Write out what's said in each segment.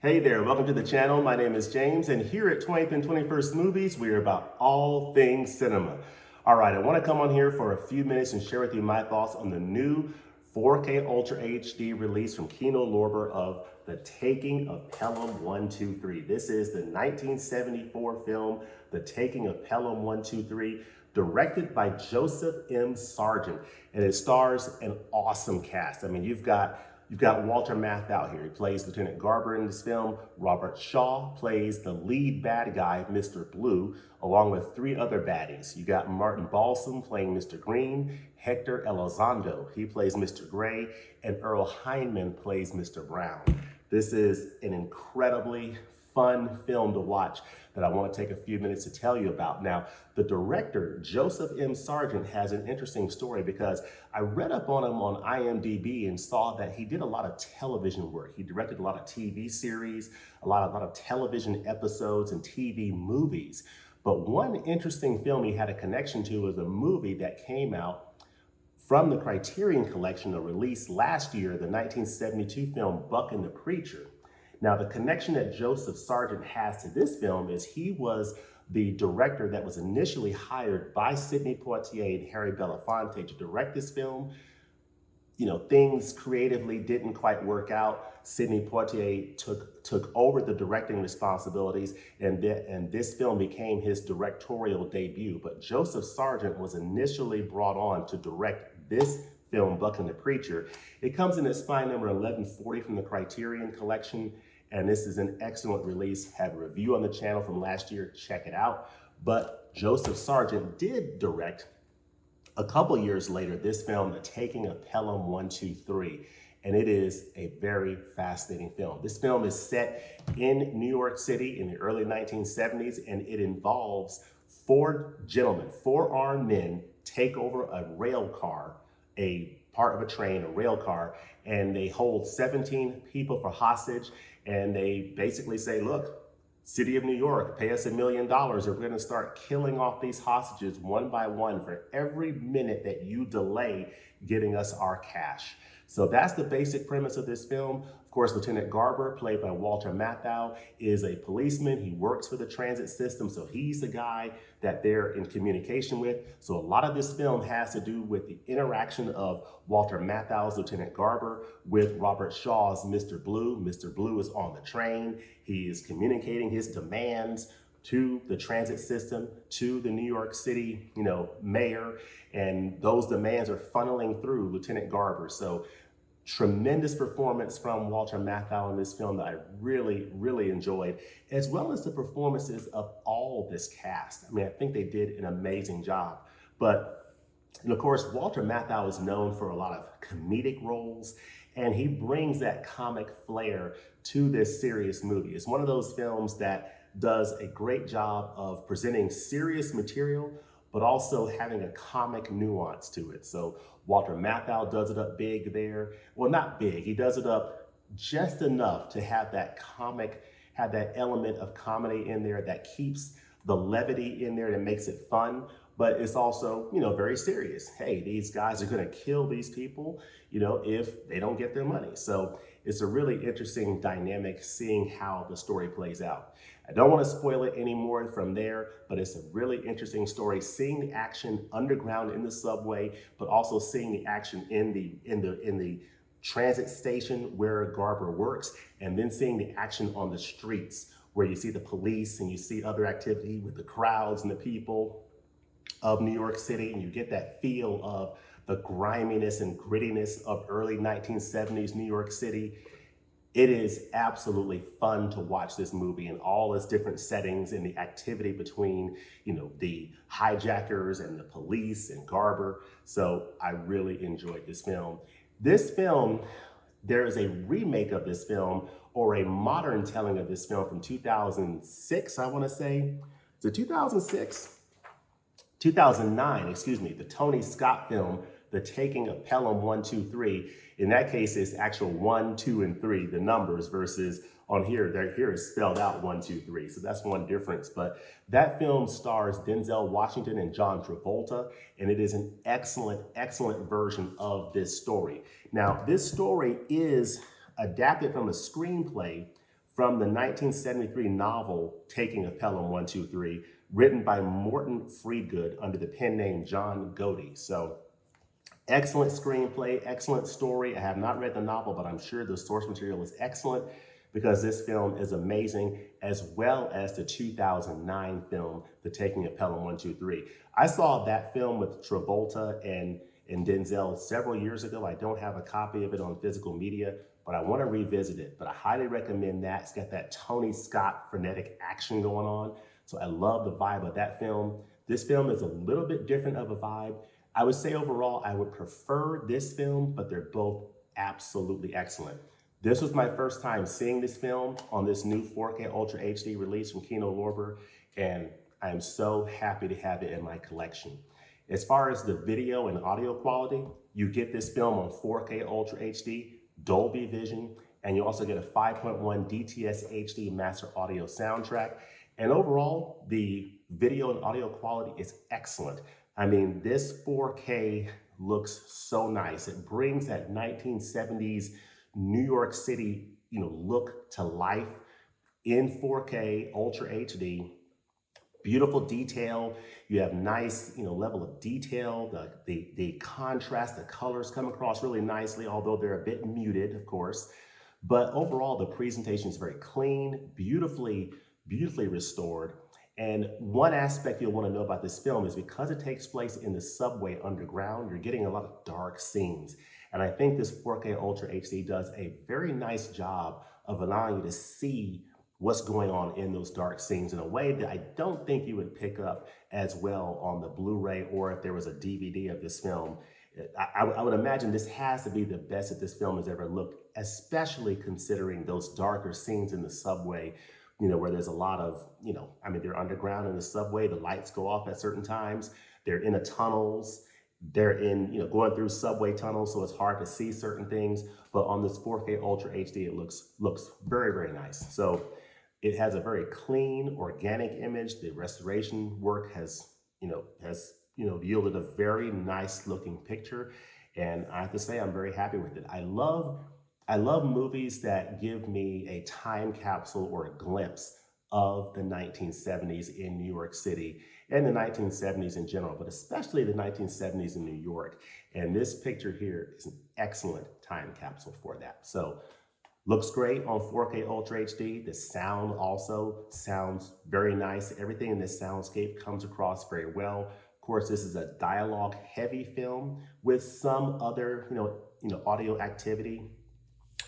Hey there, welcome to the channel. My name is James, and here at 20th and 21st Movies, we are about all things cinema. All right, I want to come on here for a few minutes and share with you my thoughts on the new 4K Ultra HD release from Kino Lorber of The Taking of Pelham 123. This is the 1974 film, The Taking of Pelham 123, directed by Joseph M. Sargent, and it stars an awesome cast. I mean, you've got Walter Matthau here. He plays Lieutenant Garber in this film. Robert Shaw plays the lead bad guy, Mr. Blue, along with three other baddies. You got Martin Balsam playing Mr. Green, Hector Elizondo, he plays Mr. Gray, and Earl Hindman plays Mr. Brown. This is an incredibly fun film to watch that I want to take a few minutes to tell you about. Now, the director, Joseph M. Sargent, has an interesting story because I read up on him on IMDb and saw that he did a lot of television work. He directed a lot of TV series, a lot of television episodes and TV movies. But one interesting film he had a connection to was a movie that came out from the Criterion Collection, a release last year, the 1972 film Buck and the Preacher. Now, the connection that Joseph Sargent has to this film is he was the director that was initially hired by Sidney Poitier and Harry Belafonte to direct this film. You know, things creatively didn't quite work out. Sidney Poitier took over the directing responsibilities, and this film became his directorial debut. But Joseph Sargent was initially brought on to direct this film, Buck and the Preacher. It comes in at spine number 1140 from the Criterion Collection, and this is an excellent release. Have a review on the channel from last year, check it out. But Joseph Sargent did direct a couple years later this film, The Taking of Pelham 123, and it is a very fascinating film. This film is set in New York City in the early 1970s, and it involves four gentlemen, four armed men take over a rail car, a part of a train, a rail car, and they hold 17 people for hostage, and they basically say, look, City of New York, pay us $1 million or we're gonna start killing off these hostages one by one for every minute that you delay getting us our cash. So that's the basic premise of this film. Of course, Lieutenant Garber, played by Walter Matthau, is a policeman. He works for the transit system, so he's the guy that they're in communication with. So a lot of this film has to do with the interaction of Walter Matthau's Lieutenant Garber with Robert Shaw's Mr. Blue. Mr. Blue is on the train. He is communicating his demands to the transit system, to the New York City, mayor, and those demands are funneling through Lieutenant Garber. So tremendous performance from Walter Matthau in this film that I really, really enjoyed, as well as the performances of all this cast. I mean, I think they did an amazing job. And of course, Walter Matthau is known for a lot of comedic roles, and he brings that comic flair to this serious movie. It's one of those films that does a great job of presenting serious material, but also having a comic nuance to it. So Walter Matthau does it up big there. Well, not big, he does it up just enough to have that element of comedy in there that keeps the levity in there, that makes it fun, but it's also, very serious. Hey, these guys are gonna kill these people, if they don't get their money. So it's a really interesting dynamic seeing how the story plays out. I don't want to spoil it anymore from there, but it's a really interesting story, seeing the action underground in the subway, but also seeing the action in the transit station where Garber works, and then seeing the action on the streets where you see the police and you see other activity with the crowds and the people of New York City, and you get that feel of the griminess and grittiness of early 1970s New York City. It is absolutely fun to watch this movie in all its different settings and the activity between, the hijackers and the police and Garber. So I really enjoyed this film. This film, there is a remake of this film, or a modern telling of this film from 2006, I want to say. Is it 2006? 2009, excuse me, the Tony Scott film, The Taking of Pelham 123. In that case, it's actual 1, 2, and 3, the numbers, versus on here, here is spelled out 1, 2, 3. So that's one difference. But that film stars Denzel Washington and John Travolta, and it is an excellent, excellent version of this story. Now, this story is adapted from a screenplay from the 1973 novel Taking of Pelham 123, written by Morton Freegood under the pen name John Godey. So excellent screenplay, excellent story. I have not read the novel, but I'm sure the source material is excellent because this film is amazing, as well as the 2009 film, The Taking of Pelham 123. I saw that film with Travolta and Denzel several years ago. I don't have a copy of it on physical media, but I want to revisit it. But I highly recommend that. It's got that Tony Scott frenetic action going on. So I love the vibe of that film. This film is a little bit different of a vibe. I would say overall, I would prefer this film, but they're both absolutely excellent. This was my first time seeing this film on this new 4K Ultra HD release from Kino Lorber, and I am so happy to have it in my collection. As far as the video and audio quality, you get this film on 4K Ultra HD, Dolby Vision, and you also get a 5.1 DTS HD Master Audio soundtrack. And overall, the video and audio quality is excellent. I mean, this 4K looks so nice. It brings that 1970s New York City, look to life in 4K Ultra HD. Beautiful detail. You have nice, level of detail. The contrast, the colors come across really nicely, although they're a bit muted, of course. But overall, the presentation is very clean, beautifully restored. And one aspect you'll want to know about this film is because it takes place in the subway underground, you're getting a lot of dark scenes. And I think this 4K Ultra HD does a very nice job of allowing you to see what's going on in those dark scenes in a way that I don't think you would pick up as well on the Blu-ray or if there was a DVD of this film. I would imagine this has to be the best that this film has ever looked, especially considering those darker scenes in the subway, where there's a lot of, they're underground in the subway, the lights go off at certain times, they're in the tunnels, they're in, going through subway tunnels, so it's hard to see certain things. But on this 4K Ultra HD, it looks very, very nice. So it has a very clean, organic image. The restoration work has yielded a very nice looking picture. And I have to say, I'm very happy with it. I love movies that give me a time capsule or a glimpse of the 1970s in New York City and the 1970s in general, but especially the 1970s in New York. And this picture here is an excellent time capsule for that. So looks great on 4K Ultra HD. The sound also sounds very nice. Everything in this soundscape comes across very well. Of course, this is a dialogue heavy film with some other, audio activity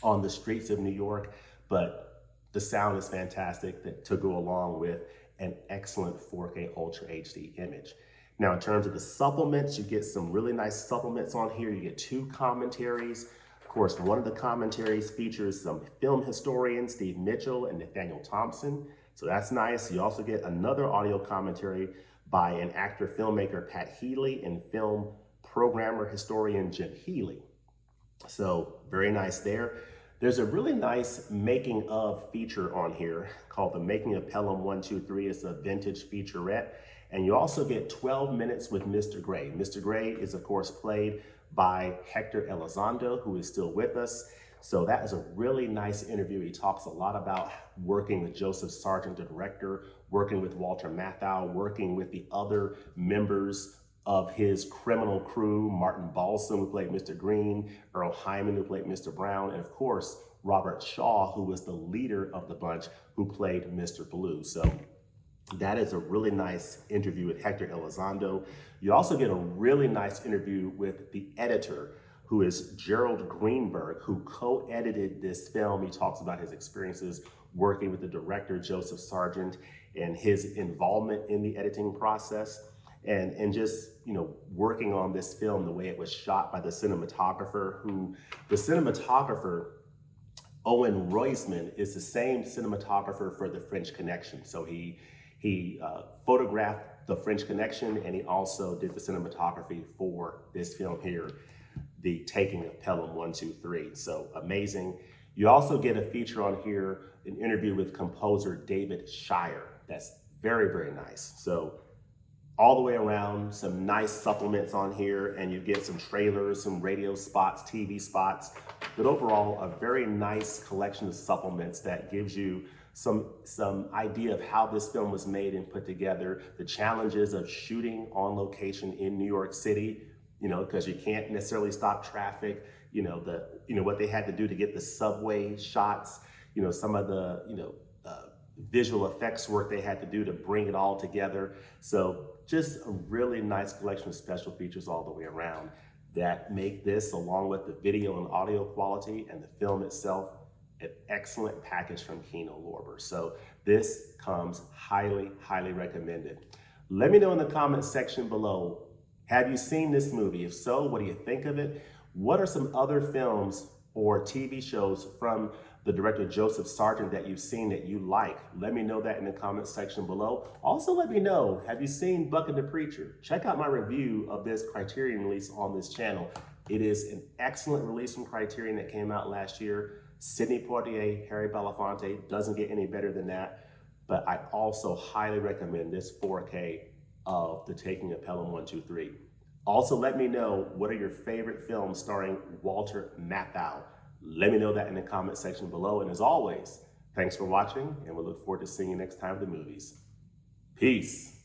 on the streets of New York, but the sound is fantastic to go along with an excellent 4K Ultra HD image. Now, in terms of the supplements, you get some really nice supplements on here. You get 2 commentaries. Of course, one of the commentaries features some film historians, Steve Mitchell and Nathaniel Thompson. So that's nice. You also get another audio commentary by an actor filmmaker, Pat Healy, and film programmer historian, Jim Healy. So very nice there. There's a really nice making of feature on here called The Making of Pelham 123. It's a vintage featurette. And you also get 12 minutes with Mr. Gray. Mr. Gray is, of course, played by Hector Elizondo, who is still with us. So that is a really nice interview. He talks a lot about working with Joseph Sargent, the director, working with Walter Matthau, working with the other members of his criminal crew, Martin Balsam, who played Mr. Green, Earl Hyman, who played Mr. Brown, and of course, Robert Shaw, who was the leader of the bunch, who played Mr. Blue. So that is a really nice interview with Hector Elizondo. You also get a really nice interview with the editor, who is Gerald Greenberg, who co-edited this film. He talks about his experiences working with the director, Joseph Sargent, and his involvement in the editing process. And just, working on this film, the way it was shot by the cinematographer, Owen Roisman, is the same cinematographer for The French Connection. So he photographed The French Connection, and he also did the cinematography for this film here, The Taking of Pelham 123. So amazing. You also get a feature on here, an interview with composer David Shire. That's very, very nice. So all the way around, some nice supplements on here, and you get some trailers, some radio spots, TV spots, but overall a very nice collection of supplements that gives you some idea of how this film was made and put together, the challenges of shooting on location in New York City, because you can't necessarily stop traffic, what they had to do to get the subway shots, some of the, visual effects work they had to do to bring it all together. So just a really nice collection of special features all the way around that make this, along with the video and audio quality and the film itself, an excellent package from Kino Lorber. So this comes highly, highly recommended. Let me know in the comments section below, have you seen this movie? If so, what do you think of it? What are some other films or TV shows from the director Joseph Sargent that you've seen that you like? Let me know that in the comments section below. Also let me know, have you seen Buck and the Preacher? Check out my review of this Criterion release on this channel. It is an excellent release from Criterion that came out last year. Sidney Poitier, Harry Belafonte, doesn't get any better than that. But I also highly recommend this 4K of The Taking of Pelham 1, 2, 3. Also let me know, what are your favorite films starring Walter Matthau? Let me know that in the comment section below. And as always, thanks for watching, and we look forward to seeing you next time at the movies. Peace.